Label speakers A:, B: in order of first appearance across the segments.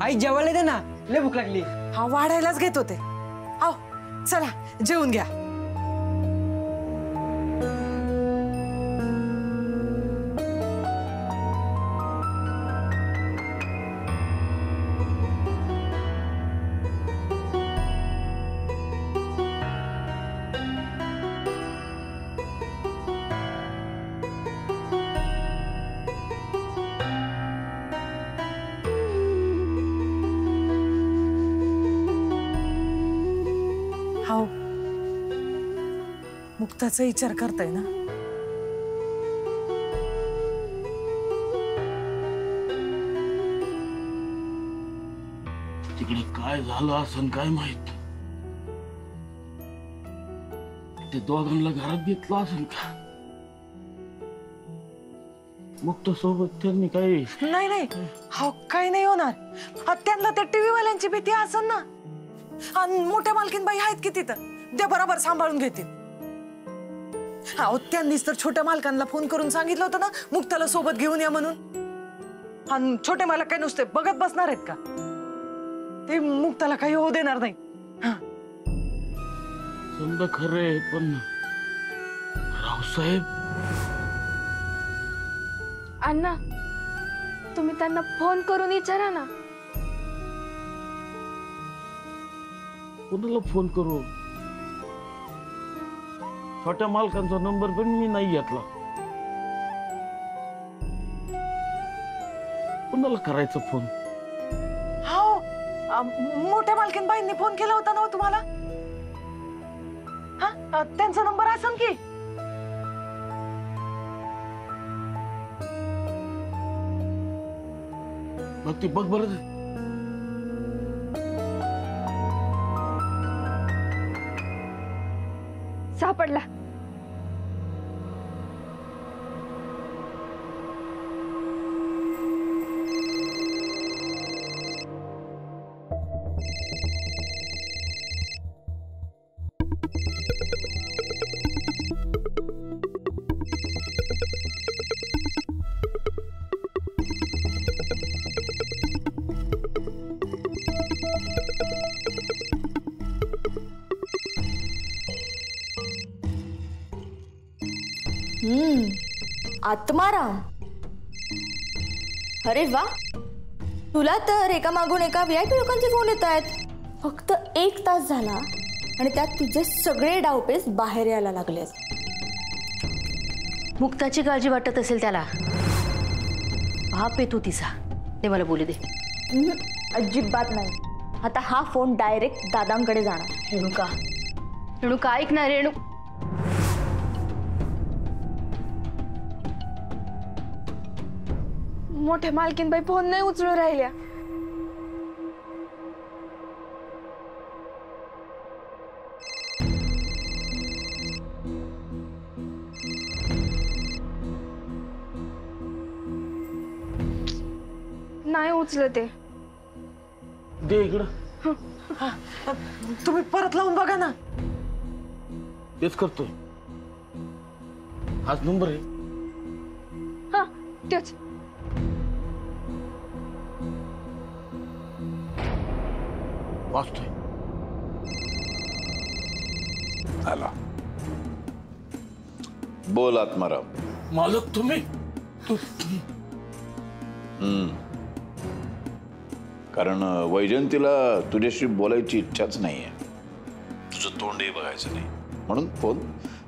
A: आई जेवायला दे ना, लय भूक लागली.
B: हा वाढायलाच घेत होते. आओ चला जेवून घ्या. हाव मुक्ताचा विचार करताय ना?
C: तिकडे काय झालं असं काय माहित. ते दोघांना घरात घेतलं असेल का? मुक्ता सोबत त्यांनी काही
B: नाही नाही हा काही नाही होणार. त्यांना त्या टीव्ही वाल्यांची भीती असेल ना. आणि मोठ्या मालकीनबाई आहेत की तिथं, ते बरोबर सांभाळून घेतील. अहो त्यांनीच तर छोट्या मालकांना फोन करून सांगितलं होतं ना मुक्ताला सोबत घेऊन या म्हणून. आणि छोटे मालक काय नुसते बघत बसणार आहेत का? ते मुक्ताला काही होऊ देणार नाही.
C: समजा खरे पण रावसाहेब
D: अण्णा तुम्ही त्यांना फोन करून विचारा ना.
C: कोणाला फोन करू? छोट्या मालकांचा नंबर पण मी नाही घेतला. कोणाला करायचा फोन?
B: हो मोठ्या मालकीनबाईंनी फोन केला होता ना तुम्हाला. हा त्यांचा नंबर असेल की.
C: मग ती बघ बरं.
D: सापडला.
E: आत्माराम, अरे वा, तुला तर एका मागून एका VIP लोकांचे फोन येत आहेत. फक्त 1 तास झाला आणि त्यात तुझे सगळे डावपेच बाहेर यायला लागले.
F: मुक्ताची काळजी वाटत असेल त्याला. बाप येतो तिचा, ते मला बोलू दे.
E: अजिबात नाही. आता हा फोन डायरेक्ट दादांकडे जाणार.
F: रेणुका, रेणुका ऐक ना.
D: मोठ्या मालकीनबाई फोन नाही उचलू राहिल्या. नाही उचलत ते.
C: दे इकडं.
B: तुम्ही परत लावून बघा ना.
C: तेच करतोय. हाच नंबर आहे.
D: हा तेच.
C: वाचतोय.
G: आला. बोल आत्माराम.
C: मालक तुम्ही?
G: कारण वैजयंतीला तुझ्याशी बोलायची इच्छाच नाहीये. तुझं तोंडही बघायचं नाही म्हणून फोन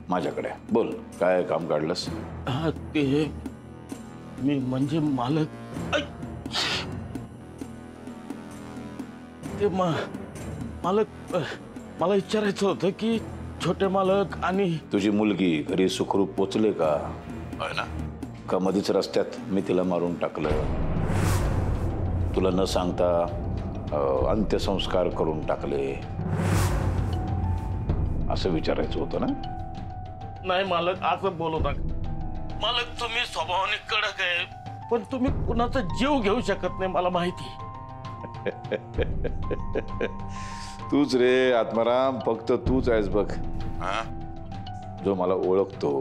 G: माझ्याकडे. बोल, काय काम काढलंस?
C: हा ते मी म्हणजे मालक. ते मालक मला विचारायचं होतं की छोटे मालक आणि
G: तुझी मुलगी घरी सुखरूप पोचले का? होय ना? का मधीच रस्त्यात मी तिला मारून टाकलं? तुला न सांगता अंत्यसंस्कार करून टाकले असं विचारायचं होतं ना?
C: नाही मालक, असं बोलू नका. मालक तुम्ही स्वभावाने कडक आहे, पण तुम्ही कुणाचा जीव घेऊ शकत नाही मला माहिती.
G: तूच रे आत्माराम, फक्त तूच आहेस बघ जो मला ओळखतो.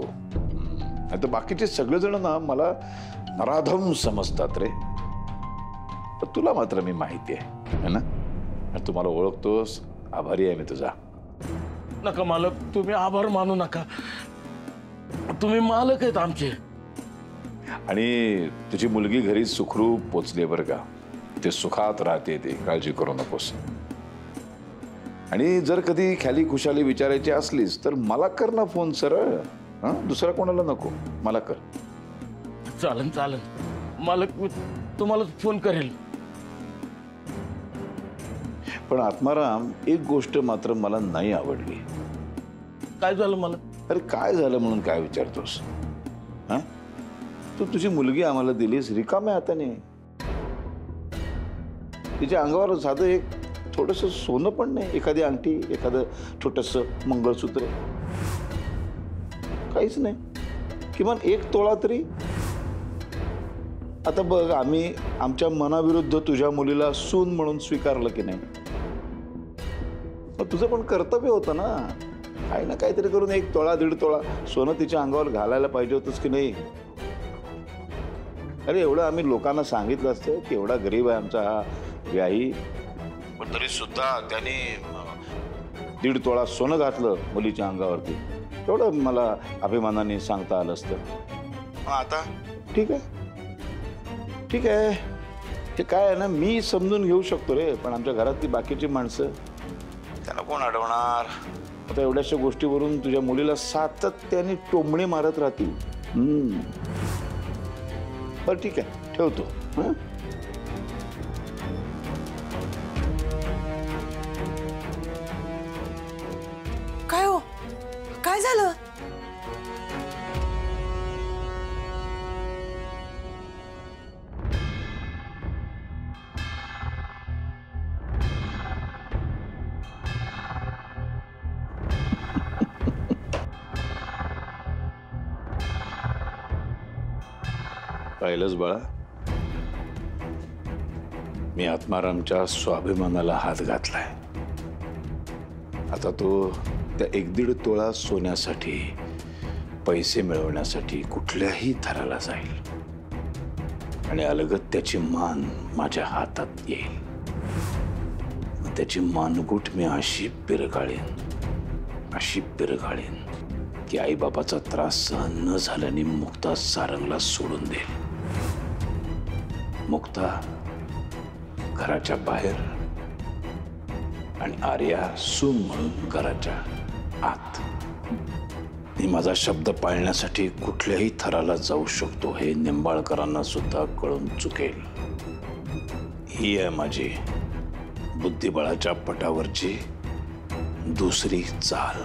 G: आता बाकीचे सगळेजण ना मला नराधम समजतात रे. पण तुला मात्र मी माहिती आहे ना, आणि तू मला ओळखतोस. आभारी आहे मी तुझा.
C: नका मालक, तुम्ही आभार मानू नका. तुम्ही मालक आहेत आमचे.
G: आणि तुझी मुलगी घरी सुखरूप पोचली बरं का. ते सुखात राहते, ते काळजी करू नकोस. आणि जर कधी खाली खुशाली विचारायची असलीस तर मला कर ना फोन सरळ. दुसऱ्या कोणाला नको, मला कर.
C: चालन चालन मालक, मी तुम्हाला फोन करेल.
G: पण आत्माराम, एक गोष्ट मात्र मला नाही आवडली.
C: काय झालं मालक?
G: अरे काय झालं म्हणून काय विचारतोस? हा, तू तुझी मुलगी आम्हाला दिलीस रिकाम्या हाताने. तिच्या अंगावर साधं एक थोडस सोनं पण नाही, एखादी अंगठी, एखादं छोटस मंगळसूत्र, काहीच नाही. किमान 1 तोळा तरी. आता बघ, आम्ही आमच्या मनाविरुद्ध तुझ्या मुलीला सून म्हणून स्वीकारलं की नाही. तुझं पण कर्तव्य होतं ना, काही ना काहीतरी करून 1 तोळा 1.5 तोळा सोनं तिच्या अंगावर घालायला पाहिजे होतंस की नाही. अरे एवढं आम्ही लोकांना सांगितलं असतं की एवढा गरीब आहे आमचा हा व्याही, पण तरी सुद्धा त्याने 1.5 तोळा सोनं घातलं मुलीच्या अंगावरती. एवढं मला अभिमानाने सांगता आलं असतं. आता ठीक आहे, ठीक आहे. ते काय आहे ना, मी समजून घेऊ शकतो रे, पण आमच्या घरातली बाकीची माणसं, त्यांना कोण अडवणार? आता एवढ्याशा गोष्टीवरून तुझ्या मुलीला सातत्याने टोमणे मारत राहतील. बरं ठीक आहे, ठेवतो.
B: काय हो, काय झालं?
G: पाहिलंच बाळा, मी आत्मारामच्या स्वाभिमानाला हात घातलाय. आता तो त्या 1.5 तोळा सोन्यासाठी, पैसे मिळवण्यासाठी कुठल्याही थराला जाईल आणि अलगद त्याची मान माझ्या हातात येईल. त्याची मानगूट मी अशी पिरगाळीन की आईबापाचा त्रास सहन न झाल्याने मुक्ता सारंगला सोडून देईल. मुक्ता घराच्या बाहेर आणि आर्या सून म्हणून घराच्या आत. मी माझा शब्द पाळण्यासाठी कुठल्याही थराला जाऊ शकतो हे निंबाळकरांना सुद्धा कळून चुकेल. ही आहे माझी बुद्धिबळाच्या पटावरची दुसरी चाल.